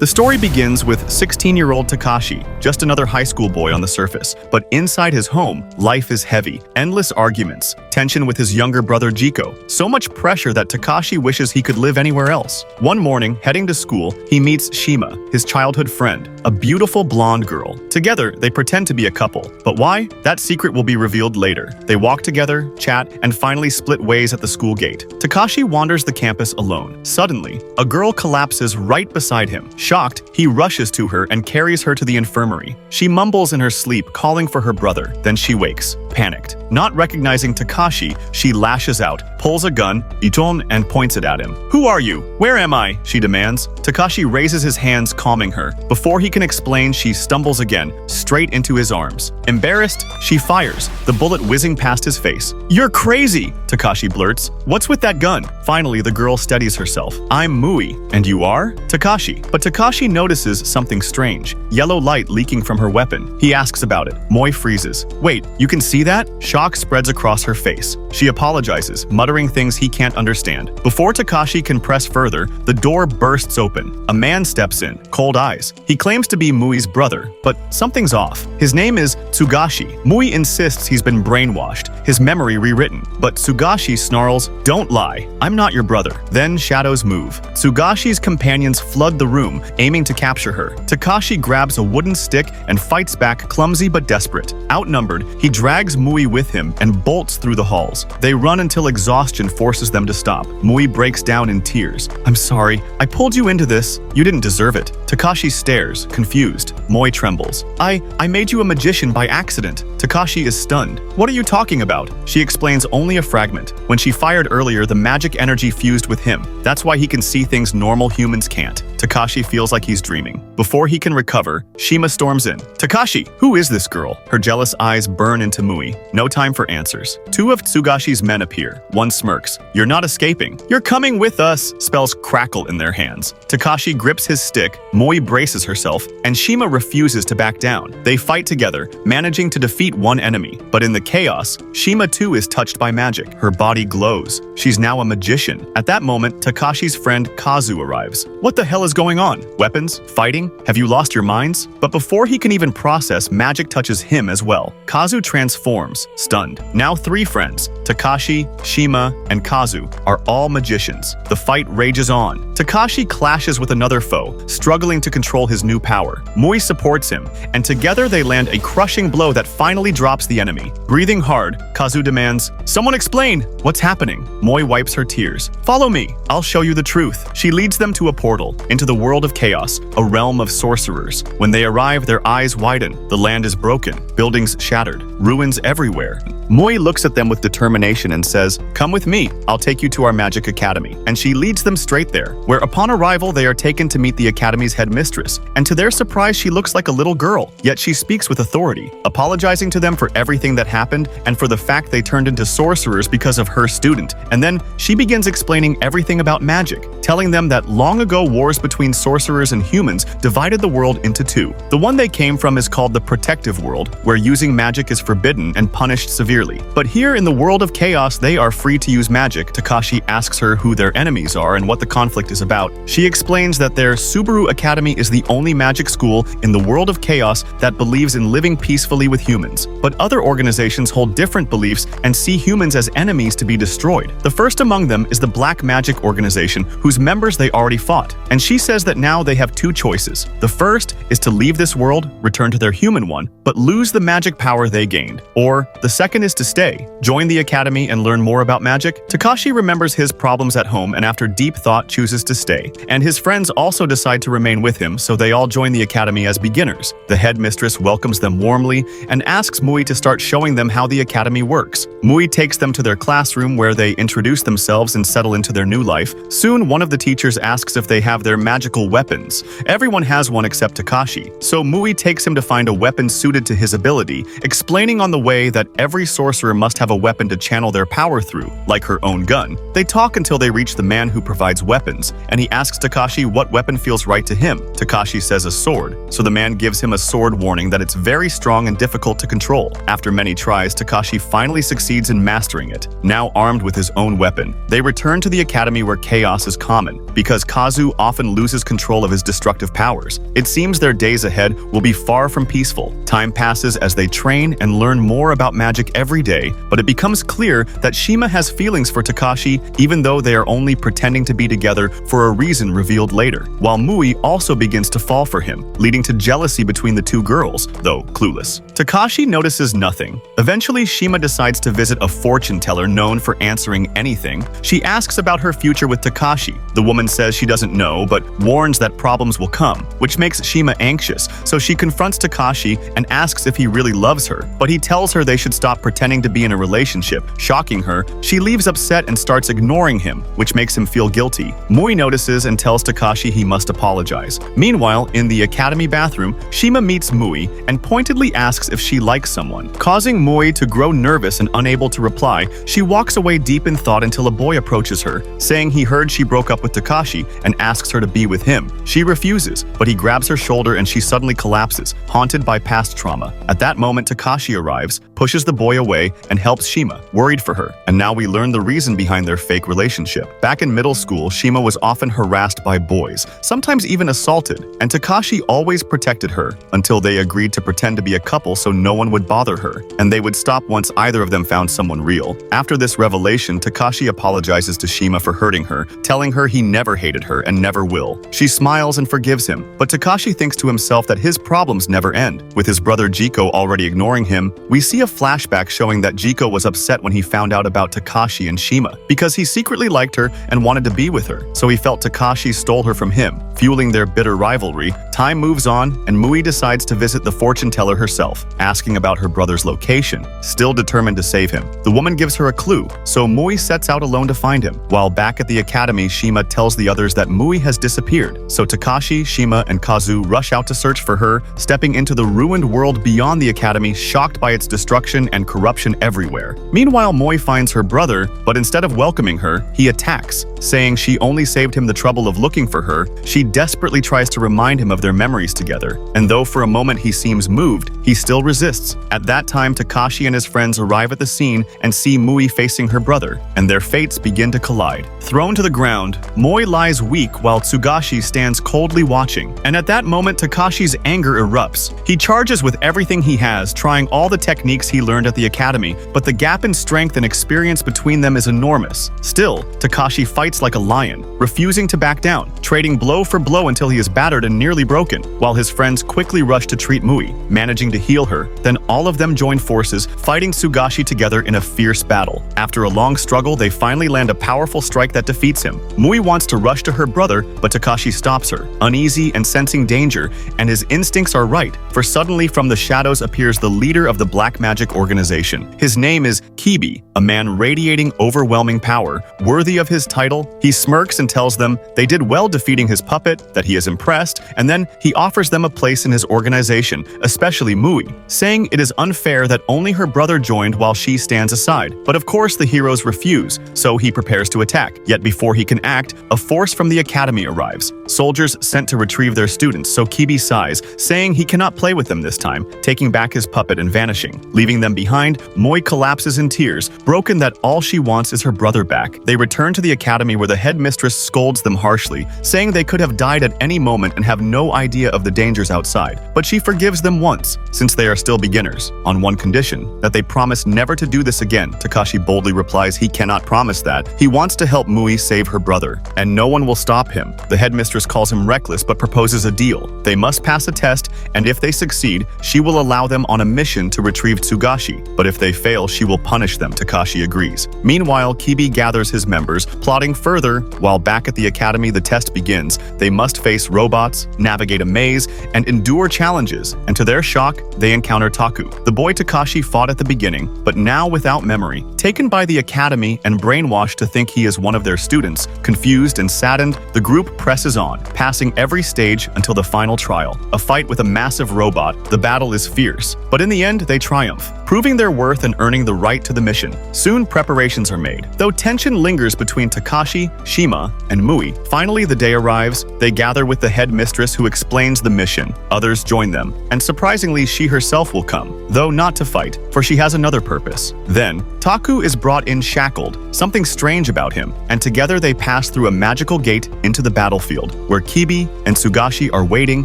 The story begins with 16-year-old Tekashi, just another high school boy on the surface. But inside his home, life is heavy. Endless arguments, tension with his younger brother Jiko, so much pressure that Tekashi wishes he could live anywhere else. One morning, heading to school, he meets Shima, his childhood friend, a beautiful blonde girl. Together, they pretend to be a couple. But why? That secret will be revealed later. They walk together, chat, and finally split ways at the school gate. Tekashi wanders the campus alone. Suddenly, a girl collapses right beside him. Shocked, he rushes to her and carries her to the infirmary. She mumbles in her sleep, calling for her brother. Then she wakes, panicked. Not recognizing Tekashi, she lashes out, pulls a gun, Iton, and points it at him. "Who are you? Where am I?" she demands. Tekashi raises his hands, calming her. Before he can explain, she stumbles again, straight into his arms. Embarrassed, she fires, the bullet whizzing past his face. "You're crazy!" Tekashi blurts. "What's with that gun?" Finally, the girl steadies herself. "I'm Mui. And you are?" "Tekashi." But Tekashi notices something strange. Yellow light leaking from her weapon. He asks about it. Moi freezes. "Wait, you can see that?" Shock spreads across her face. She apologizes, muttering things he can't understand. Before Tekashi can press further, the door bursts open. A man steps in, cold eyes. He claims to be Mui's brother, but something's off. His name is Tsugashi. Mui insists he's been brainwashed, his memory rewritten. But Tsugashi snarls, "Don't lie, I'm not your brother." Then shadows move. Tsugashi's companions flood the room, aiming to capture her. Tekashi grabs a wooden stick and fights back, clumsy but desperate. Outnumbered, he drags Mui with him and bolts through the halls. They run until exhaustion forces them to stop. Mui breaks down in tears. "I'm sorry, I pulled you into this. You didn't deserve it." Tekashi stares, confused. Moi trembles. I made you a magician by accident." Tekashi is stunned. "What are you talking about?" She explains only a fragment. When she fired earlier, the magic energy fused with him. That's why he can see things normal humans can't. Tekashi feels like he's dreaming. Before he can recover, Shima storms in. "Tekashi, who is this girl?" Her jealous eyes burn into Mui. No time for answers. Two of Tsugashi's men appear. One smirks. "You're not escaping. You're coming with us." Spells crackle in their hands. Tekashi grips his stick, Mui braces herself, and Shima refuses to back down. They fight together, managing to defeat one enemy. But in the chaos, Shima too is touched by magic. Her body glows. She's now a magician. At that moment, Tekashi's friend Kazu arrives. "What the hell is going on? Weapons? Fighting? Have you lost your minds?" But before he can even process, magic touches him as well. Kazu transforms, stunned. Now three friends, Tekashi, Shima, and Kazu, are all magicians. The fight rages on. Tekashi clashes with another foe, struggling to control his new power. Mui supports him, and together they land a crushing blow that finally drops the enemy. Breathing hard, Kazu demands, "Someone explain! What's happening?" Moi wipes her tears. "Follow me. I'll show you the truth." She leads them to a portal, into the world of chaos, a realm of sorcerers. When they arrive, their eyes widen. The land is broken, buildings shattered, ruins everywhere. Moi looks at them with determination and says, "Come with me. I'll take you to our magic academy." And she leads them straight there, where upon arrival they are taken to meet the academy's headmistress. And to their surprise, she looks like a little girl, yet she speaks with authority, apologizing to them for everything that happened and for the fact they turned into sorcerers because of her student. And then she begins explaining everything about magic, telling them that long ago wars between sorcerers and humans divided the world into two. The one they came from is called the protective world, where using magic is forbidden and punished severely. But here in the world of chaos, they are free to use magic. Tekashi asks her who their enemies are and what the conflict is about. She explains that their Subaru Academy is the only magic school in the world of chaos that believes in living peacefully with humans. But other organizations hold different beliefs and see humans as enemies to be destroyed. The first among them is the Black Magic Organization, whose members they already fought. And she says that now they have two choices. The first is to leave this world, return to their human one, but lose the magic power they gained. Or the second is to stay, join the academy and learn more about magic. Tekashi remembers his problems at home and after deep thought chooses to stay. And his friends also decide to remain with him, so they all join the academy as beginners. The headmistress welcomes them warmly and asks Mui to start showing them how the academy works. Mui takes them to their classroom where they introduce themselves and settle into their new life. Soon, one of the teachers asks if they have their magical weapons. Everyone has one except Tekashi, so Mui takes him to find a weapon suited to his ability, explaining on the way that every sorcerer must have a weapon to channel their power through, like her own gun. They talk until they reach the man who provides weapons, and he asks Tekashi what weapon feels right to him. Tekashi says a sword, so the man gives him a sword, warning that it's very strong and difficult to control. After many tries, Tekashi finally succeeds in mastering it. Now armed with his own weapon, they return to the academy where chaos is common, because Kazu often loses control of his destructive powers. It seems their days ahead will be far from peaceful. Time passes as they train and learn more about magic every day, but it becomes clear that Shima has feelings for Tekashi, even though they are only pretending to be together for a reason revealed later, while Mui also begins to fall for him, leading to jealousy between the two girls, though clueless. Tekashi notices nothing. Eventually, Shima decides to visit a fortune teller known for answering anything. She asks about her future with Tekashi. The woman says she doesn't know, but warns that problems will come, which makes Shima anxious, so she confronts Tekashi and asks if he really loves her, but he tells her they should stop pretending to be in a relationship. Shocking her, she leaves upset and starts ignoring him, which makes him feel guilty. Mui notices and tells Tekashi he must apologize. Meanwhile, in the academy bathroom, Shima meets Mui and pointedly asks if she likes someone. Causing Mui to grow nervous and unable to reply, she walks away deep in thought until a boy approaches her, saying he heard she broke up with Tekashi and asks her to be with him. She refuses, but he grabs her shoulder and she suddenly collapses, haunted by past trauma. At that moment, Tekashi arrives, pushes the boy away, and helps Shima, worried for her. And now we learn the reason behind their fake relationship. Back in middle school, Shima was often harassed by boys, sometimes even assaulted, and Tekashi always protected her until they agreed to pretend to be a couple so no one would bother her, and they would stop once either of them found someone real. After this revelation, Tekashi apologizes to Shima for hurting her, telling her he never hated her and never will. She smiles and forgives him, but Tekashi thinks to himself that his problems never end. With his brother Jiko already ignoring him, we see a flashback showing that Jiko was upset when he found out about Tekashi and Shima, because he secretly liked her and wanted to be with her, so he felt Tekashi stole her from him, fueling their bitter rivalry. Time moves on, and Mui decides to visit the fortune teller herself, asking about her brother's location, still determined to save him. The woman gives her a clue, so Mui sets out alone to find him. While back at the academy, Shima tells the others that Mui has disappeared, so Tekashi, Shima, and Kazu rush out to search for her, stepping into the ruined world beyond the academy, shocked by its destruction and corruption everywhere. Meanwhile, Mui finds her brother, but instead of welcoming her, he attacks, saying she only saved him the trouble of looking for her. She desperately tries to remind him of their memories together, and though for a moment he seems moved, he still resists. At that time, Tekashi and his friends arrive at the scene and see Mui facing her brother, and their fates begin to collide. Thrown to the ground, Mui lies weak while Tsugashi stands coldly watching, and at that moment Tekashi's anger erupts. He charges with everything he has, trying all the techniques he learned at the academy, but the gap in strength and experience between them is enormous. Still, Tekashi fights like a lion, refusing to back down, trading blow for blow until he is battered and nearly broken, while his friends quickly rush to treat Mui, managing to heal her. Then all of them join forces, fighting Tsugashi together in a fierce battle. After a long struggle, they finally land a powerful strike that defeats him. Mui wants to rush to her brother, but Tekashi stops her, uneasy and sensing danger, and his instincts are right, for suddenly from the shadows appears the leader of the black magic organization. His name is Kibi, a man radiating overwhelming power. Worthy of his title, he smirks and tells them they did well defeating his puppet, that he is impressed, and then he offers them a place in his organization, especially Mui, saying it is unfair that only her brother joined while she stands aside. But of course the heroes refuse, so he prepares to attack. Yet before he can act, a force from the academy arrives. Soldiers sent to retrieve their students, so Kibi sighs, saying he cannot play with them this time, taking back his puppet and vanishing. Leaving them behind, Mui collapses in tears, broken that all she wants is her brother back. They return to the academy where the headmistress scolds them harshly, saying they could have died at any moment and have no idea of the dangers outside. But she forgives them once, since they are still beginners, on one condition, that they promise never to do this again. Tekashi boldly replies he cannot promise that. He wants to help Mui save her brother, and no one will stop him. The headmistress calls him reckless but proposes a deal. They must pass a test, and if they succeed, she will allow them on a mission to retrieve Tsugashi, but if they fail, she will punish them. Tekashi agrees. Meanwhile, Kibi gathers his members, plotting further. While back at the academy, the test begins. They They must face robots, navigate a maze, and endure challenges, and to their shock, they encounter Taku. The boy Tekashi fought at the beginning, but now without memory. Taken by the academy and brainwashed to think he is one of their students, confused and saddened, the group presses on, passing every stage until the final trial. A fight with a massive robot, the battle is fierce, but in the end they triumph, proving their worth and earning the right to the mission. Soon preparations are made. Though tension lingers between Tekashi, Shima, and Mui, finally the day arrives. They gather with the headmistress who explains the mission. Others join them, and surprisingly she herself will come, though not to fight, for she has another purpose. Then, Taku is brought in shackled, something strange about him, and together they pass through a magical gate into the battlefield, where Kibi and Tsugashi are waiting.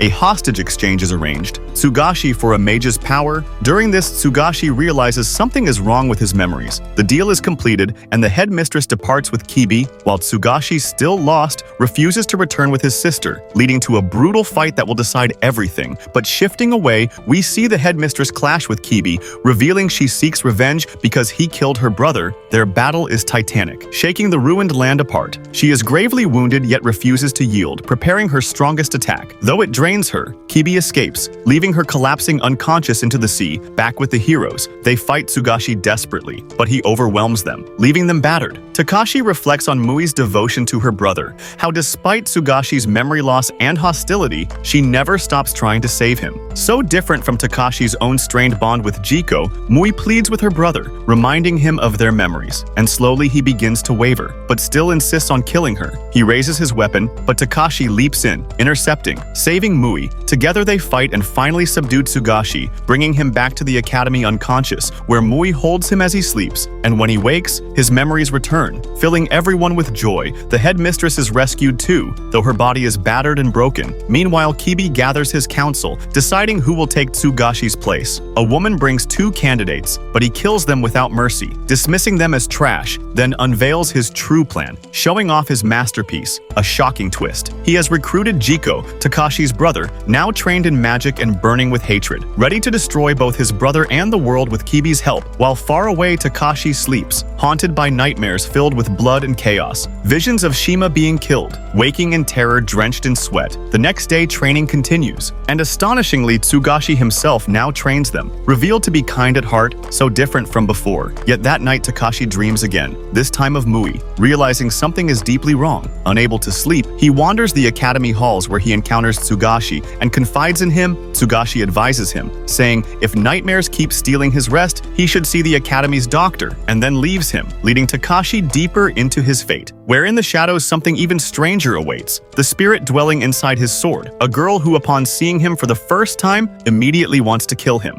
A hostage exchange is arranged. Tsugashi for a mage's power. During this, Tsugashi realizes something is wrong with his memories. The deal is completed, and the headmistress departs with Kibi, while Tsugashi, still lost, refuses to return with his sister, leading to a brutal fight that will decide everything. But shifting away, we see the headmistress clash with Kibi, revealing she seeks revenge because he killed her brother. Their battle is titanic, shaking the ruined land apart. She is gravely wounded yet refuses to yield, preparing her strongest attack. Though it drains her, Kibi escapes, leaving her collapsing unconscious into the sea. Back with the heroes, they fight Tsugashi desperately, but he overwhelms them, leaving them battered. Tekashi reflects on Mui's devotion to her brother, how despite Tsugashi's memory loss and hostility, she never stops trying to save him. So different from Tekashi's own strained bond with Jiko, Mui pleads with her brother, reminding him of their memories, and slowly he begins to waver, but still insists on killing her. He raises his weapon, but Tekashi leaps in, intercepting, saving Mui. Together they fight and finally subdue Tsugashi, bringing him back to the academy unconscious, where Mui holds him as he sleeps, and when he wakes, his memories return, filling everyone with joy. The headmistress is rescued too, though her body is battered and broken. Meanwhile, Kibi gathers his council, deciding who will take Tsugashi's place. A woman brings 2 candidates, but he kills them without mercy, dismissing them as trash, then unveils his true plan, showing off his masterpiece, a shocking twist. He has recruited Jiko, Tekashi's brother, now trained in magic and burning with hatred, ready to destroy both his brother and the world with Kibi's help. While far away, Tekashi sleeps, haunted by nightmares filled with blood and chaos. Visions of Shima being killed, waking in terror drenched in sweat. The next day, training continues, and astonishingly, Tsugashi himself now trains them, revealed to be kind at heart, so different from before. Yet that night, Tekashi dreams again, this time of Mui. Realizing something is deeply wrong, unable to sleep, he wanders the academy halls where he encounters Tsugashi and confides in him. Tsugashi advises him, saying if nightmares keep stealing his rest, he should see the academy's doctor, and then leaves him, leading Tekashi deeper into his fate, where in the shadows something even stranger awaits, the spirit dwelling inside his sword, a girl who upon seeing him for the first time immediately wants to kill him.